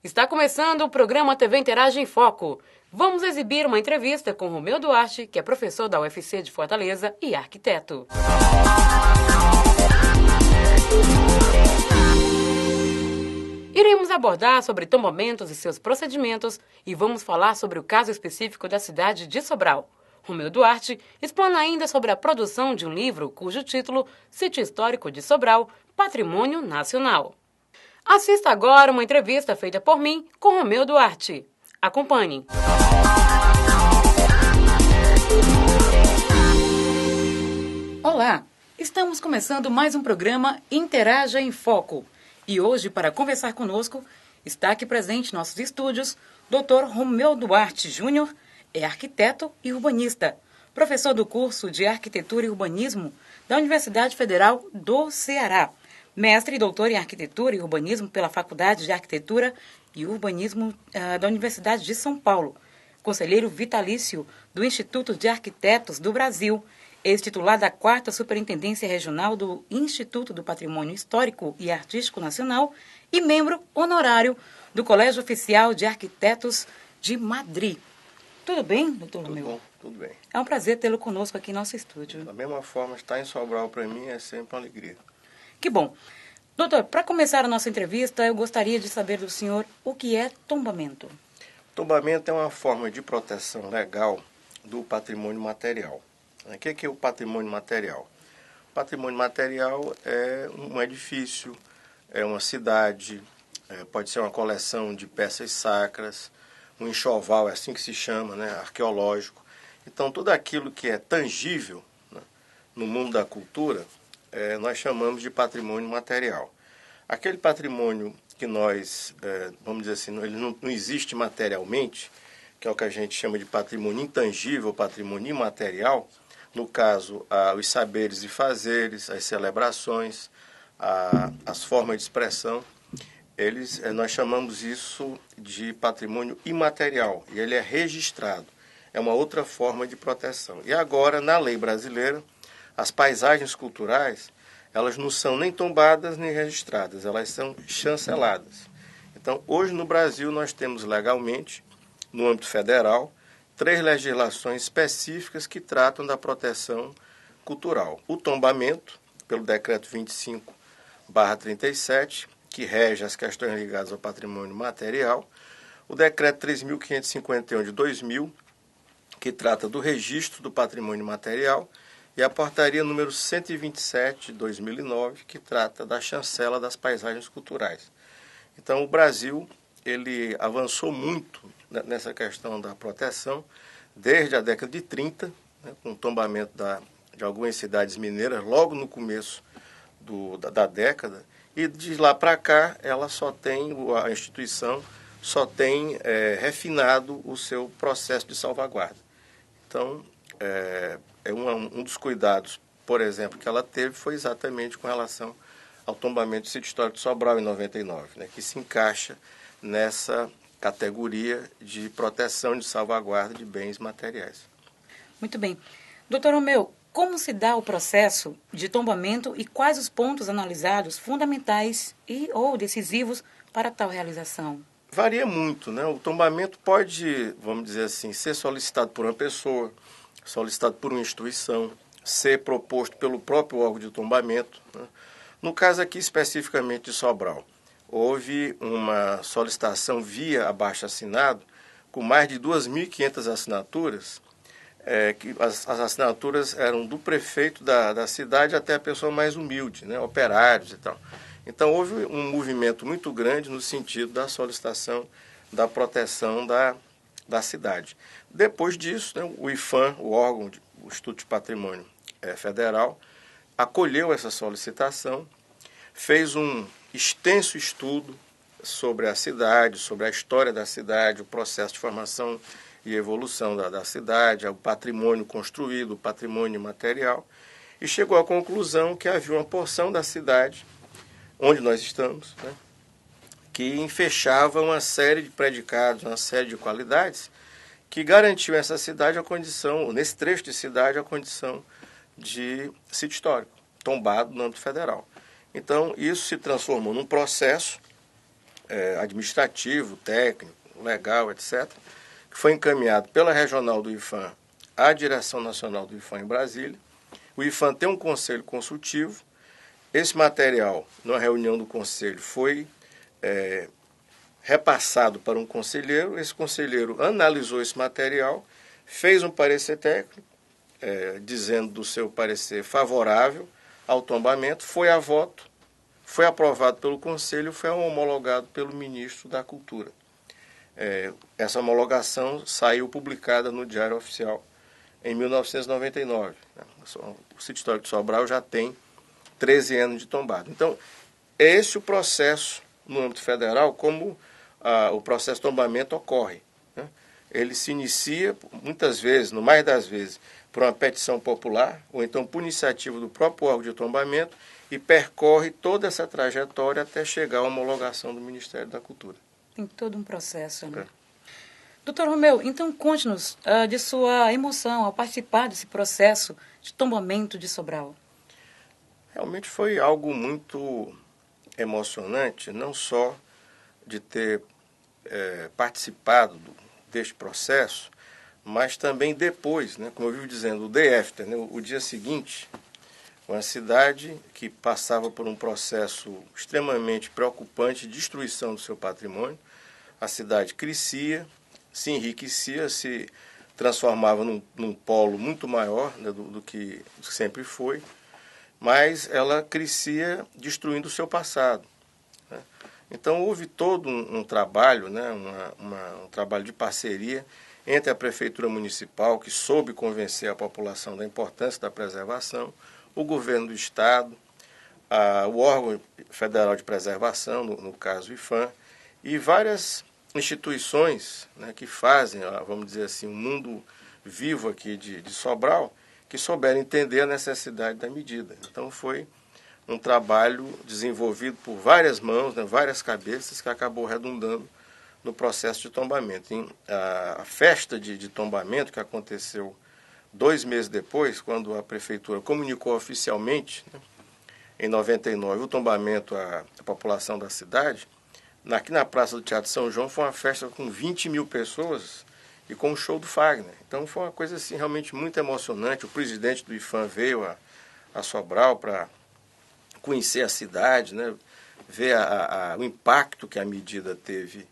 Está começando o programa TV Interage em Foco. Vamos exibir uma entrevista com Romeu Duarte, que é professor da UFC de Fortaleza e arquiteto. Iremos abordar sobre tombamentos e seus procedimentos e vamos falar sobre o caso específico da cidade de Sobral. Romeu Duarte explana ainda sobre a produção de um livro cujo título Sítio Histórico de Sobral, Patrimônio Nacional. Assista agora uma entrevista feita por mim com Romeu Duarte. Acompanhe. Olá, estamos começando mais um programa Interaja em Foco. E hoje, para conversar conosco, está aqui presente em nossos estúdios Dr. Romeu Duarte Júnior, é arquiteto e urbanista, professor do curso de Arquitetura e Urbanismo da Universidade Federal do Ceará, mestre e doutor em Arquitetura e Urbanismo pela Faculdade de Arquitetura e Urbanismo da Universidade de São Paulo, conselheiro vitalício do Instituto de Arquitetos do Brasil, ex-titular da 4ª Superintendência Regional do Instituto do Patrimônio Histórico e Artístico Nacional e membro honorário do Colégio Oficial de Arquitetos de Madrid. Tudo bem, doutor Romeu? Tudo bom, tudo bem. É um prazer tê-lo conosco aqui em nosso estúdio. Da mesma forma, estar em Sobral para mim é sempre uma alegria. Que bom. Doutor, para começar a nossa entrevista, eu gostaria de saber do senhor o que é tombamento. Tombamento é uma forma de proteção legal do patrimônio material. O que é o patrimônio material? O patrimônio material é um edifício, é uma cidade, pode ser uma coleção de peças sacras, um enxoval, é assim que se chama, né, arqueológico. Então, tudo aquilo que é tangível, né, no mundo da cultura, nós chamamos de patrimônio material. Aquele patrimônio que nós, vamos dizer assim, ele não existe materialmente, que é o que a gente chama de patrimônio intangível, patrimônio imaterial, no caso, os saberes e fazeres, as celebrações, as formas de expressão, nós chamamos isso de patrimônio imaterial, e ele é registrado. É uma outra forma de proteção. E agora, na lei brasileira, as paisagens culturais, elas não são nem tombadas nem registradas, elas são chanceladas. Então, hoje no Brasil, nós temos legalmente, no âmbito federal, 3 legislações específicas que tratam da proteção cultural. O tombamento, pelo decreto 25/37, que rege as questões ligadas ao patrimônio material. O decreto 3.551 de 2000, que trata do registro do patrimônio material. E a portaria número 127 de 2009, que trata da chancela das paisagens culturais. Então, o Brasil ele avançou muito nessa questão da proteção, desde a década de 30, né, com o tombamento de algumas cidades mineiras, logo no começo da década, e de lá para cá, a instituição só tem refinado o seu processo de salvaguarda. Então, um dos cuidados, por exemplo, que ela teve foi exatamente com relação ao tombamento do Sítio Histórico de Sobral em 99, né, que se encaixa nessa categoria de proteção de salvaguarda de bens materiais. Muito bem. Doutor Romeu, como se dá o processo de tombamento e quais os pontos analisados fundamentais ou decisivos para tal realização? Varia muito, né? O tombamento pode, vamos dizer assim, ser solicitado por uma pessoa, solicitado por uma instituição, ser proposto pelo próprio órgão de tombamento, né? No caso aqui especificamente de Sobral, houve uma solicitação via abaixo-assinado com mais de 2.500 assinaturas, que as assinaturas eram do prefeito da cidade até a pessoa mais humilde, né? Operários e tal. Então houve um movimento muito grande no sentido da solicitação da proteção da cidade. Depois disso, né, o IPHAN, o órgão, o Instituto de Patrimônio Federal, acolheu essa solicitação, fez um extenso estudo sobre a cidade, sobre a história da cidade, o processo de formação e evolução da cidade, o patrimônio construído, o patrimônio material, e chegou à conclusão que havia uma porção da cidade, onde nós estamos, né, que enfechava uma série de predicados, uma série de qualidades, que garantiu a essa cidade a condição, nesse trecho de cidade, a condição de sítio histórico, tombado no âmbito federal. Então, isso se transformou num processo administrativo, técnico, legal, etc., que foi encaminhado pela regional do IPHAN à direção nacional do IPHAN em Brasília. O IPHAN tem um conselho consultivo. Esse material, numa reunião do conselho, foi repassado para um conselheiro. Esse conselheiro analisou esse material, fez um parecer técnico, dizendo do seu parecer favorável ao tombamento, foi a voto, foi aprovado pelo conselho, foi homologado pelo ministro da Cultura. Essa homologação saiu publicada no Diário Oficial em 1999. O sítio histórico de Sobral já tem 13 anos de tombado. Então, é esse o processo no âmbito federal, como o processo de tombamento ocorre. Né? Ele se inicia, muitas vezes, no mais das vezes, por uma petição popular, ou então por iniciativa do próprio órgão de tombamento, e percorre toda essa trajetória até chegar à homologação do Ministério da Cultura. Tem todo um processo, né? Doutor Romeu, então conte-nos de sua emoção ao participar desse processo de tombamento de Sobral. Realmente foi algo muito emocionante, não só de ter participado deste processo, mas também depois, né, como eu vivo dizendo, o day after, né, o dia seguinte, uma cidade que passava por um processo extremamente preocupante de destruição do seu patrimônio. A cidade crescia, se enriquecia, se transformava num polo muito maior, né, do que sempre foi, mas ela crescia destruindo o seu passado. Né? Então houve todo um trabalho, né, um trabalho de parceria entre a Prefeitura Municipal, que soube convencer a população da importância da preservação, o Governo do Estado, o órgão federal de preservação, no caso o IPHAN, e várias instituições, né, que fazem, vamos dizer assim, um mundo vivo aqui de Sobral, que souberam entender a necessidade da medida. Então foi um trabalho desenvolvido por várias mãos, né, várias cabeças, que acabou redundando no processo de tombamento. A festa de tombamento, que aconteceu 2 meses depois, quando a Prefeitura comunicou oficialmente, né, em 99, o tombamento à população da cidade, aqui na Praça do Teatro São João, foi uma festa com 20 mil pessoas e com um show do Fagner. Então foi uma coisa assim, realmente muito emocionante. O presidente do IPHAN veio a Sobral para conhecer a cidade, né, ver o impacto que a medida teve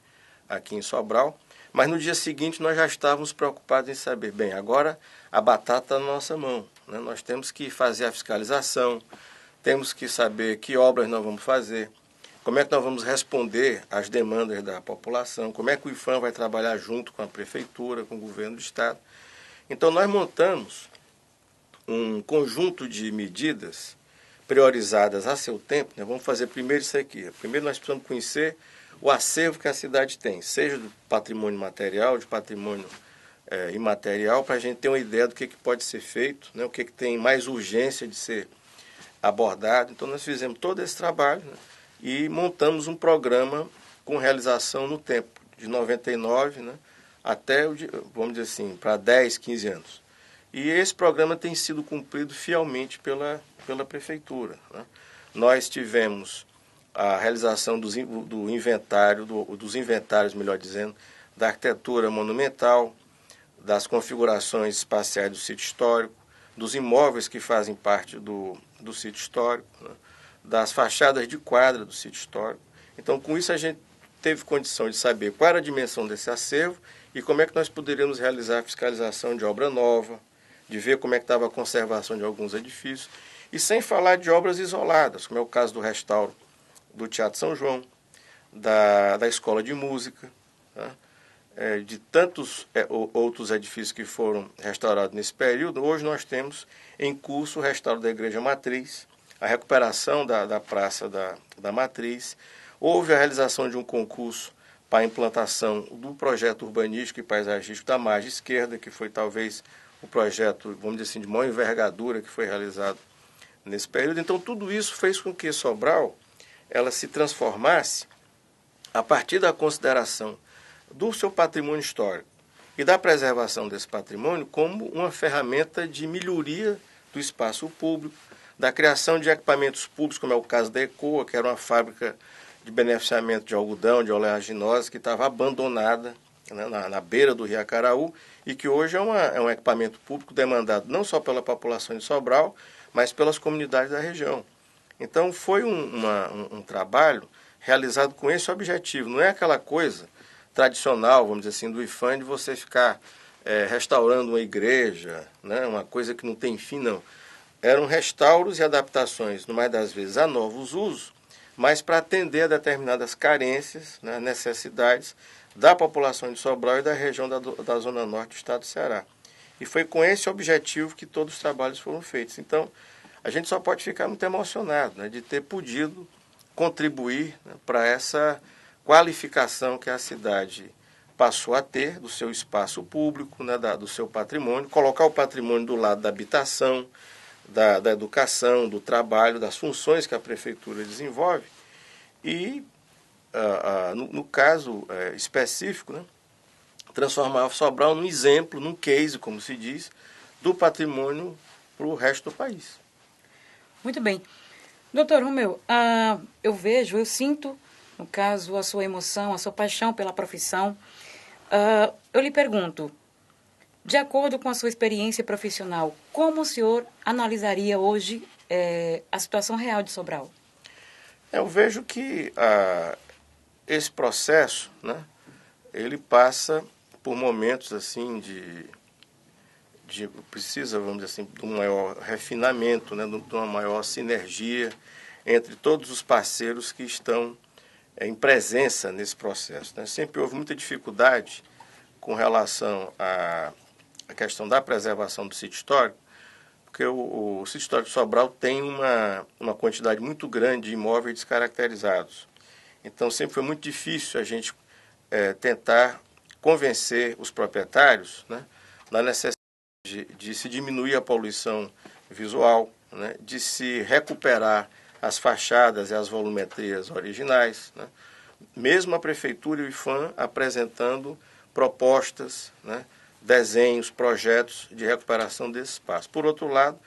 aqui em Sobral. Mas no dia seguinte nós já estávamos preocupados em saber, bem, agora a batata está na nossa mão, né? Nós temos que fazer a fiscalização, temos que saber que obras nós vamos fazer, como é que nós vamos responder às demandas da população, como é que o IPHAN vai trabalhar junto com a Prefeitura, com o Governo do Estado. Então nós montamos um conjunto de medidas priorizadas a seu tempo, né? Vamos fazer primeiro isso aqui. Primeiro nós precisamos conhecer o acervo que a cidade tem, seja do patrimônio material, de patrimônio imaterial, para a gente ter uma ideia do que pode ser feito, né, o que tem mais urgência de ser abordado. Então nós fizemos todo esse trabalho, né, e montamos um programa com realização no tempo, de 99, né, até, vamos dizer assim, para 10, 15 anos. E esse programa tem sido cumprido fielmente pela Prefeitura. Né. Nós tivemos a realização dos inventários, melhor dizendo, da arquitetura monumental, das configurações espaciais do sítio histórico, dos imóveis que fazem parte do sítio histórico, né, das fachadas de quadra do sítio histórico. Então, com isso, a gente teve condição de saber qual era a dimensão desse acervo e como é que nós poderíamos realizar a fiscalização de obra nova, de ver como é que estava a conservação de alguns edifícios, e sem falar de obras isoladas, como é o caso do restauro do Teatro São João, da Escola de Música, né? De tantos outros edifícios que foram restaurados nesse período. Hoje nós temos em curso o restauro da Igreja Matriz, a recuperação da Praça da Matriz. Houve a realização de um concurso para a implantação do projeto urbanístico e paisagístico da margem esquerda, que foi talvez o projeto, vamos dizer assim, de maior envergadura que foi realizado nesse período. Então tudo isso fez com que Sobral ela se transformasse, a partir da consideração do seu patrimônio histórico e da preservação desse patrimônio, como uma ferramenta de melhoria do espaço público, da criação de equipamentos públicos, como é o caso da ECOA, que era uma fábrica de beneficiamento de algodão, de oleaginosa, que estava abandonada, né, na beira do Rio Acaraú, e que hoje é um equipamento público demandado não só pela população de Sobral, mas pelas comunidades da região. Então foi um trabalho realizado com esse objetivo. Não é aquela coisa tradicional, vamos dizer assim, do IPHAN, de você ficar restaurando uma igreja, né, uma coisa que não tem fim, não. Eram restauros e adaptações, no mais das vezes, a novos usos, mas para atender a determinadas carências, né, necessidades da população de Sobral e da região da Zona Norte do estado do Ceará. E foi com esse objetivo que todos os trabalhos foram feitos. Então, a gente só pode ficar muito emocionado, né, de ter podido contribuir, né, para essa qualificação que a cidade passou a ter do seu espaço público, né, do seu patrimônio, colocar o patrimônio do lado da habitação, da educação, do trabalho, das funções que a prefeitura desenvolve e, no caso específico, né, transformar Sobral num exemplo, num case, como se diz, do patrimônio para o resto do país. Muito bem. Doutor Romeu, eu sinto, no caso, a sua emoção, a sua paixão pela profissão. Eu lhe pergunto, de acordo com a sua experiência profissional, como o senhor analisaria hoje a situação real de Sobral? Eu vejo que esse processo, né, ele passa por momentos assim precisa, vamos dizer assim, de um maior refinamento, né, de uma maior sinergia entre todos os parceiros que estão em presença nesse processo, né? Sempre houve muita dificuldade com relação à questão da preservação do sítio histórico, porque o sítio histórico de Sobral tem uma quantidade muito grande de imóveis descaracterizados. Então sempre foi muito difícil a gente tentar convencer os proprietários, né, da necessidade de se diminuir a poluição visual, né, de se recuperar as fachadas e as volumetrias originais, né, mesmo a prefeitura e o IPHAN apresentando propostas, né, desenhos, projetos de recuperação desse espaço. Por outro lado,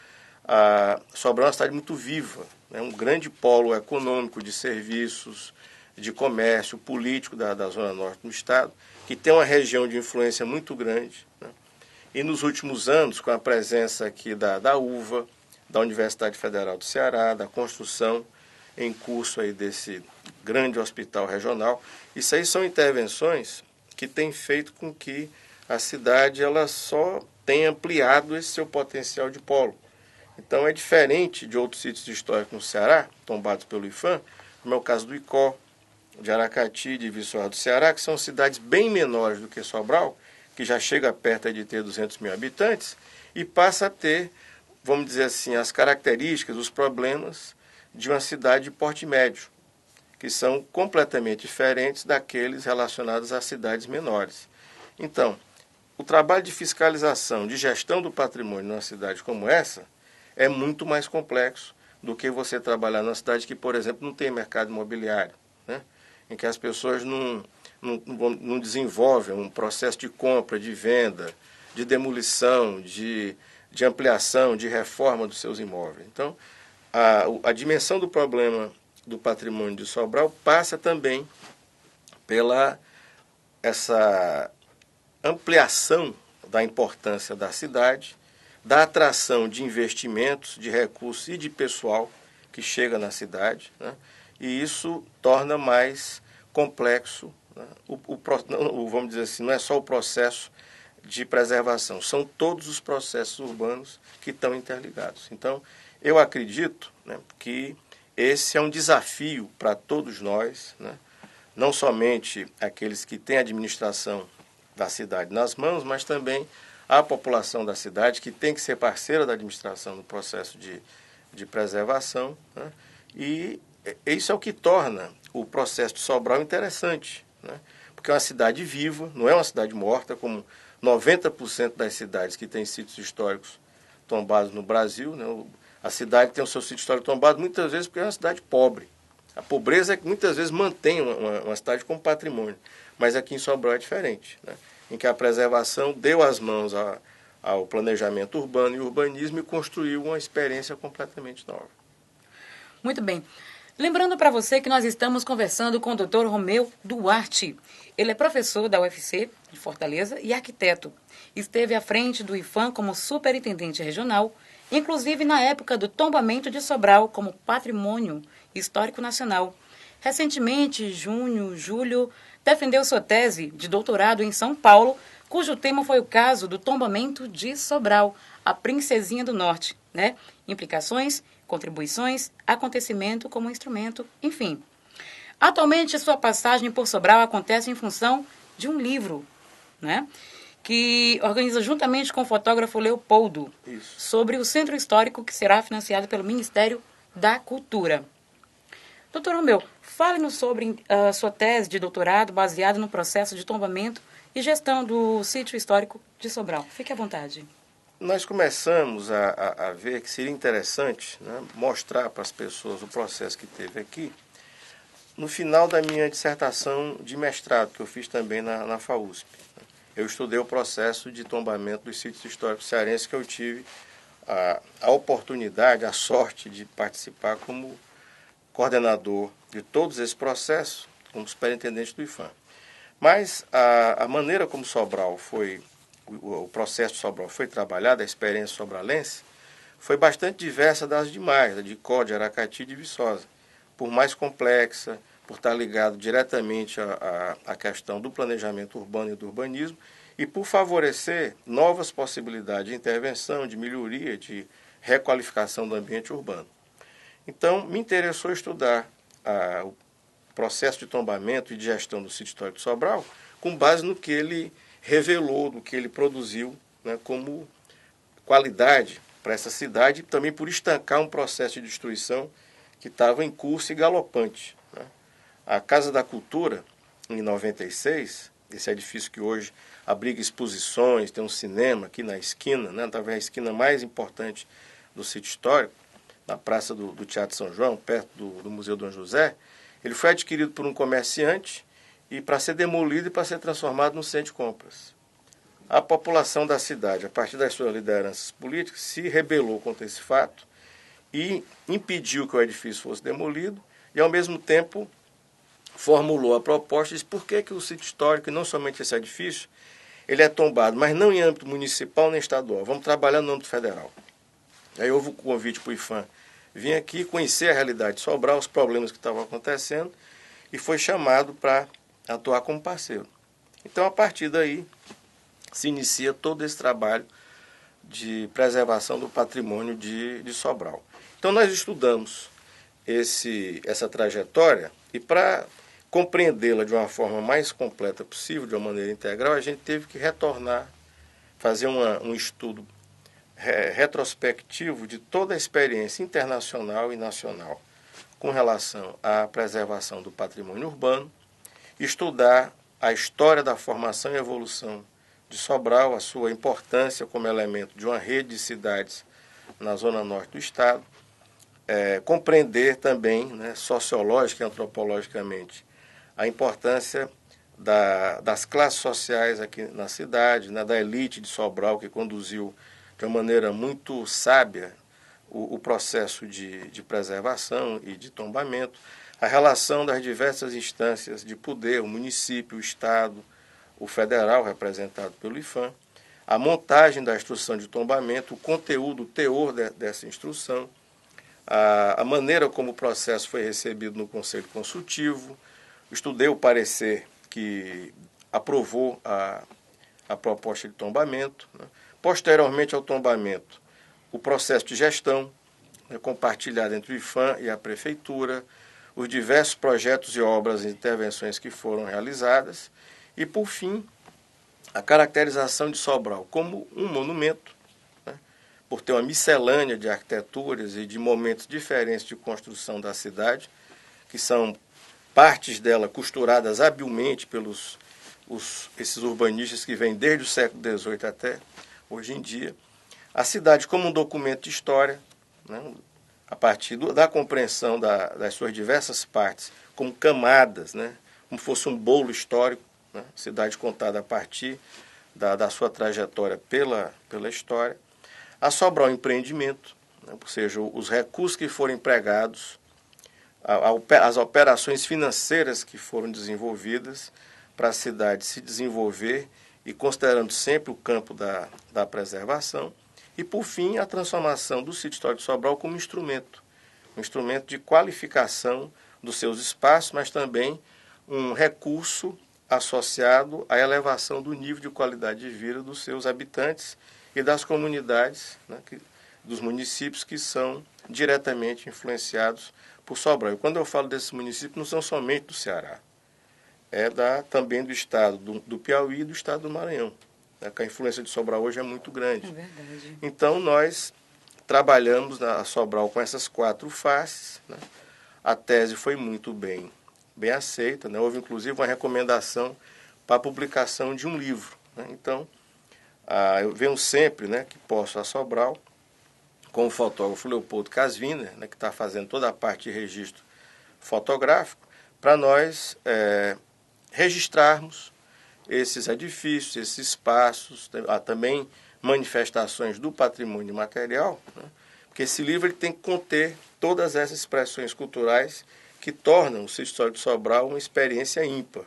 Sobral é uma cidade muito viva, né, um grande polo econômico de serviços, de comércio, político da Zona Norte do estado, que tem uma região de influência muito grande, né? E nos últimos anos, com a presença aqui da UVA, da Universidade Federal do Ceará, da construção em curso aí desse grande hospital regional, isso aí são intervenções que têm feito com que a cidade ela só tenha ampliado esse seu potencial de polo. Então é diferente de outros sítios históricos no Ceará, tombados pelo IPHAN, como é o caso do Icó, de Aracati, de Viçosa do Ceará, que são cidades bem menores do que Sobral, que já chega perto de ter 200 mil habitantes, e passa a ter, vamos dizer assim, as características, os problemas de uma cidade de porte médio, que são completamente diferentes daqueles relacionados às cidades menores. Então, o trabalho de fiscalização, de gestão do patrimônio numa cidade como essa, é muito mais complexo do que você trabalhar numa cidade que, por exemplo, não tem mercado imobiliário, né, em que as pessoas não desenvolvem um processo de compra, de venda, de demolição, de ampliação, de reforma dos seus imóveis. Então, a dimensão do problema do patrimônio de Sobral passa também pela essa ampliação da importância da cidade, da atração de investimentos, de recursos e de pessoal que chega na cidade, né? E isso torna mais complexo, né, vamos dizer assim, não é só o processo de preservação, são todos os processos urbanos que estão interligados. Então, eu acredito, né, que esse é um desafio para todos nós, né, não somente aqueles que têm a administração da cidade nas mãos, mas também a população da cidade, que tem que ser parceira da administração no processo de preservação, né, e isso é o que torna o processo de Sobral interessante, né? Porque é uma cidade viva, não é uma cidade morta, como 90% das cidades que têm sítios históricos tombados no Brasil, né? A cidade tem o seu sítio histórico tombado muitas vezes porque é uma cidade pobre. A pobreza é que muitas vezes mantém uma cidade como patrimônio, mas aqui em Sobral é diferente, né, em que a preservação deu as mãos ao planejamento urbano e urbanismo e construiu uma experiência completamente nova. Muito bem. Lembrando para você que nós estamos conversando com o Dr. Romeu Duarte. Ele é professor da UFC de Fortaleza e arquiteto. Esteve à frente do IFAM como superintendente regional, inclusive na época do tombamento de Sobral como patrimônio histórico nacional. Recentemente, julho, defendeu sua tese de doutorado em São Paulo, cujo tema foi o caso do tombamento de Sobral, a Princesinha do Norte, né? Implicações, contribuições, acontecimento como instrumento, enfim. Atualmente, sua passagem por Sobral acontece em função de um livro, né? Que organiza juntamente com o fotógrafo Leopoldo, sobre o centro histórico que será financiado pelo Ministério da Cultura. Doutor Romeu, fale-nos sobre a sua tese de doutorado baseada no processo de tombamento e gestão do sítio histórico de Sobral. Fique à vontade. Nós começamos a ver que seria interessante, né, mostrar para as pessoas o processo que teve aqui no final da minha dissertação de mestrado, que eu fiz também na FAUSP. Eu estudei o processo de tombamento dos sítios históricos cearenses, que eu tive a oportunidade, a sorte de participar como coordenador de todos esses processos, como superintendente do IFAM. Mas a maneira como Sobral foi, o processo de Sobral foi trabalhado, a experiência sobralense, foi bastante diversa das demais, da de Icó, de Aracati e de Viçosa. Por mais complexa, por estar ligado diretamente à questão do planejamento urbano e do urbanismo, e por favorecer novas possibilidades de intervenção, de melhoria, de requalificação do ambiente urbano. Então, me interessou estudar o processo de tombamento e de gestão do sítio histórico de Sobral, com base no que ele revelou, no que ele produziu, né, como qualidade para essa cidade, e também por estancar um processo de destruição que estava em curso e galopante, né. A Casa da Cultura, em 96, esse edifício que hoje abriga exposições, tem um cinema aqui na esquina, né, talvez a esquina mais importante do sítio histórico, na Praça do Teatro São João, perto do Museu Dom José, ele foi adquirido por um comerciante e para ser demolido e para ser transformado num centro de compras. A população da cidade, a partir das suas lideranças políticas, se rebelou contra esse fato e impediu que o edifício fosse demolido e, ao mesmo tempo, formulou a proposta de por que o sítio histórico, e não somente esse edifício, ele é tombado, mas não em âmbito municipal nem estadual. Vamos trabalhar no âmbito federal. Aí houve um convite para o IFAM vir aqui conhecer a realidade de Sobral, os problemas que estavam acontecendo, e foi chamado para atuar como parceiro. Então, a partir daí, se inicia todo esse trabalho de preservação do patrimônio de Sobral. Então, nós estudamos essa trajetória e, para compreendê-la de uma forma mais completa possível, de uma maneira integral, a gente teve que retornar, fazer um estudo retrospectivo de toda a experiência internacional e nacional com relação à preservação do patrimônio urbano, estudar a história da formação e evolução de Sobral, a sua importância como elemento de uma rede de cidades na zona norte do estado, compreender também, né, sociológica e antropologicamente, a importância das classes sociais aqui na cidade, né, da elite de Sobral, que conduziu de uma maneira muito sábia o processo de preservação e de tombamento, a relação das diversas instâncias de poder, o município, o Estado, o federal, representado pelo IFAM, a montagem da instrução de tombamento, o conteúdo, o teor dessa instrução, a maneira como o processo foi recebido no Conselho Consultivo, estudei o parecer que aprovou a proposta de tombamento, né. Posteriormente ao tombamento, o processo de gestão, né, compartilhado entre o IFAM e a Prefeitura, os diversos projetos e obras e intervenções que foram realizadas, e, por fim, a caracterização de Sobral como um monumento, né, por ter uma miscelânea de arquiteturas e de momentos diferentes de construção da cidade, que são partes dela costuradas habilmente pelos esses urbanistas que vêm desde o século XVIII até hoje em dia. A cidade como um documento de história, né, a partir da compreensão das suas diversas partes, como camadas, né, como fosse um bolo histórico, né, cidade contada a partir da sua trajetória pela história. A Sobral empreendimento, né, ou seja, os recursos que foram empregados as operações financeiras que foram desenvolvidas para a cidade se desenvolver e considerando sempre o campo da preservação. E, por fim, a transformação do sítio histórico de Sobral como um instrumento de qualificação dos seus espaços, mas também um recurso associado à elevação do nível de qualidade de vida dos seus habitantes e das comunidades, né, dos municípios que são diretamente influenciados por Sobral. E quando eu falo desses municípios, não são somente do Ceará, também do estado do Piauí e do estado do Maranhão, né, que a influência de Sobral hoje é muito grande. É verdade. Então, nós trabalhamos na Sobral com essas 4 faces, né? A tese foi muito bem aceita, né? Houve inclusive uma recomendação para a publicação de um livro, né? Então, eu venho sempre, né, que posso a Sobral com o fotógrafo Leopoldo Casviner, né, que está fazendo toda a parte de registro fotográfico, para nós registrarmos esses edifícios, esses espaços, também manifestações do patrimônio material, né? Porque esse livro ele tem que conter todas essas expressões culturais que tornam o sítio histórico de Sobral uma experiência ímpar.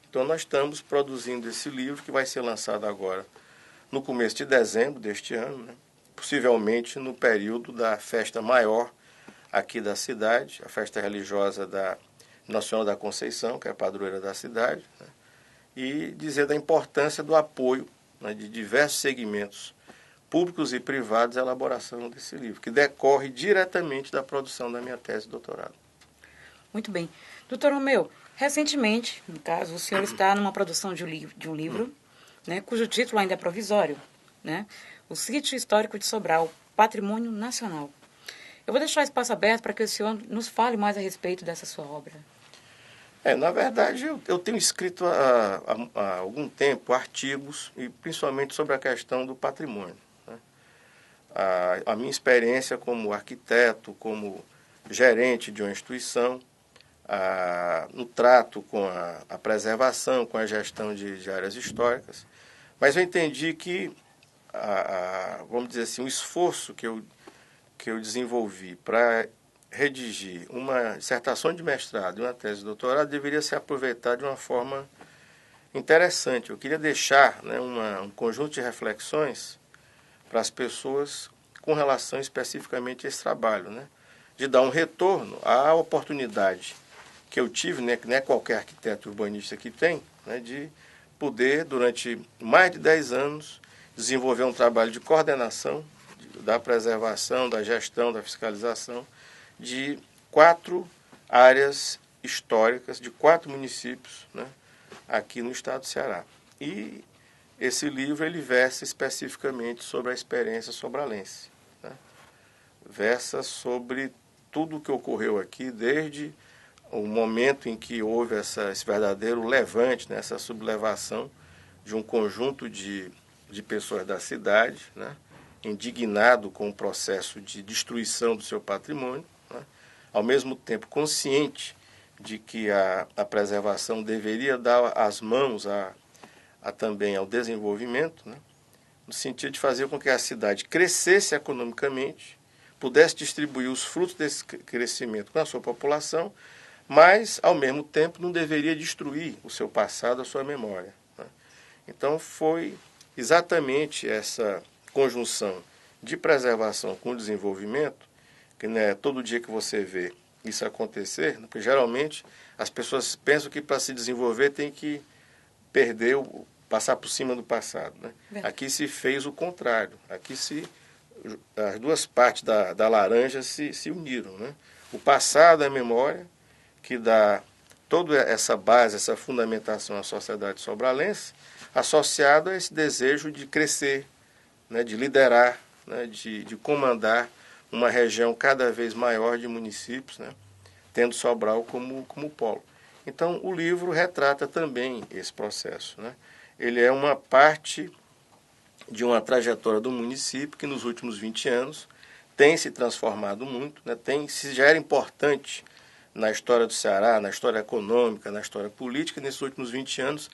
Então nós estamos produzindo esse livro que vai ser lançado agora no começo de dezembro deste ano, né? Possivelmente no período da festa maior aqui da cidade, a festa religiosa da Nossa Senhora da Conceição, que é a padroeira da cidade, né? E dizer da importância do apoio, né, de diversos segmentos públicos e privados à elaboração desse livro, que decorre diretamente da produção da minha tese de doutorado. Muito bem. Doutor Romeu, recentemente, no caso, o senhor está numa produção de um livro, né, cujo título ainda é provisório, né? O Sítio Histórico de Sobral, Patrimônio Nacional. Eu vou deixar o espaço aberto para que o senhor nos fale mais a respeito dessa sua obra. Na verdade, eu tenho escrito há algum tempo artigos, e principalmente sobre a questão do patrimônio, né? A minha experiência como arquiteto, como gerente de uma instituição, no trato com a preservação, com a gestão de áreas históricas, mas eu entendi que, vamos dizer assim, o esforço que eu desenvolvi para redigir uma dissertação de mestrado e uma tese de doutorado deveria ser aproveitado de uma forma interessante. Eu queria deixar, né, um conjunto de reflexões para as pessoas com relação especificamente a esse trabalho, né, de dar um retorno à oportunidade que eu tive, né, que não é qualquer arquiteto urbanista que tem, né, de poder, durante mais de 10 anos, desenvolver um trabalho de coordenação da preservação, da gestão, da fiscalização de 4 áreas históricas, de 4 municípios, né, aqui no estado do Ceará. E esse livro ele versa especificamente sobre a experiência sobralense, né? Versa sobre tudo o que ocorreu aqui, desde o momento em que houve esse verdadeiro levante, né, essa sublevação de um conjunto de pessoas da cidade, né, indignado com o processo de destruição do seu patrimônio, né, ao mesmo tempo consciente de que a preservação deveria dar as mãos também ao desenvolvimento, né, no sentido de fazer com que a cidade crescesse economicamente, pudesse distribuir os frutos desse crescimento com a sua população, mas, ao mesmo tempo, não deveria destruir o seu passado, a sua memória, né? Então, foi exatamente essa conjunção de preservação com desenvolvimento, que não é todo dia que você vê isso acontecer, né? Porque geralmente as pessoas pensam que para se desenvolver tem que passar por cima do passado, né? Aqui se fez o contrário, aqui as duas partes da laranja se uniram, né? O passado é a memória, que dá toda essa base, essa fundamentação à sociedade sobralense, associado a esse desejo de crescer, né, de liderar, né, de comandar uma região cada vez maior de municípios, né, tendo Sobral como polo. Então, o livro retrata também esse processo, né? Ele é uma parte de uma trajetória do município que nos últimos 20 anos tem se transformado muito, né, já era importante na história do Ceará, na história econômica, na história política, nesses últimos 20 anos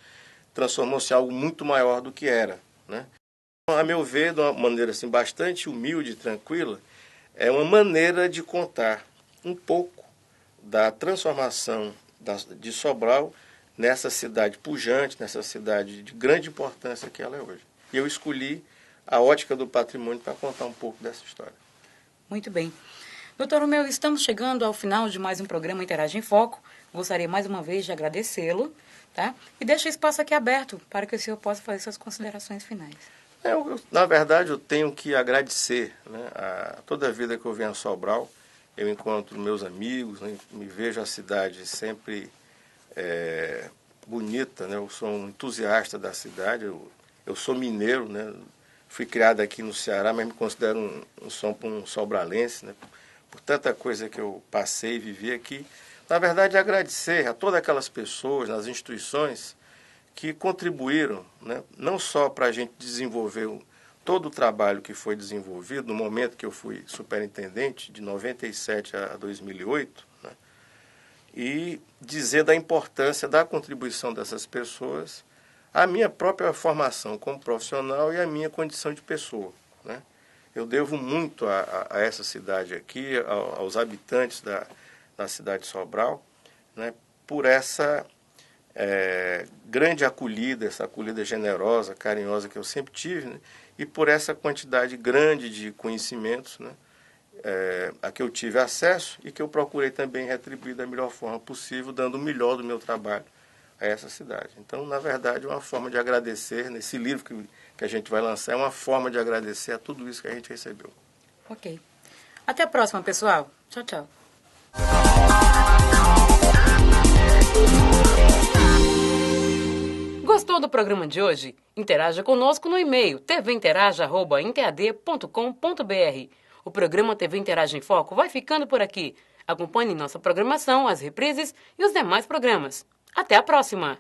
transformou-se em algo muito maior do que era, né? A meu ver, de uma maneira assim, bastante humilde e tranquila, é uma maneira de contar um pouco da transformação de Sobral nessa cidade pujante, nessa cidade de grande importância que ela é hoje. E eu escolhi a ótica do patrimônio para contar um pouco dessa história. Muito bem. Doutor Romeu, estamos chegando ao final de mais um programa Interage em Foco. Gostaria mais uma vez de agradecê-lo, tá? E deixo o espaço aqui aberto para que o senhor possa fazer suas considerações finais. Na verdade, eu tenho que agradecer, né, toda a vida que eu venho a Sobral. Eu encontro meus amigos, né, me vejo a cidade sempre bonita, né? Eu sou um entusiasta da cidade, eu sou mineiro, né? Fui criado aqui no Ceará, mas me considero um sobralense, né? Por tanta coisa que eu passei e vivi aqui. Na verdade, agradecer a todas aquelas pessoas, nas instituições, que contribuíram, né? Não só para a gente desenvolver todo o trabalho que foi desenvolvido no momento que eu fui superintendente, de 97 a 2008, né? E dizer da importância da contribuição dessas pessoas à minha própria formação como profissional e à minha condição de pessoa, né? Eu devo muito a essa cidade aqui, aos habitantes da cidade de Sobral, né? Por essa grande acolhida, essa acolhida generosa, carinhosa que eu sempre tive, né? E por essa quantidade grande de conhecimentos, né? A que eu tive acesso e que eu procurei também retribuir da melhor forma possível, dando o melhor do meu trabalho a essa cidade. Então, na verdade, é uma forma de agradecer, nesse livro que a gente vai lançar, é uma forma de agradecer a tudo isso que a gente recebeu. Ok. Até a próxima, pessoal. Tchau, tchau. Gostou do programa de hoje? Interaja conosco no e-mail tvinteraja@intad.com.br. O programa TV Interage em Foco vai ficando por aqui. Acompanhe nossa programação, as reprises e os demais programas. Até a próxima!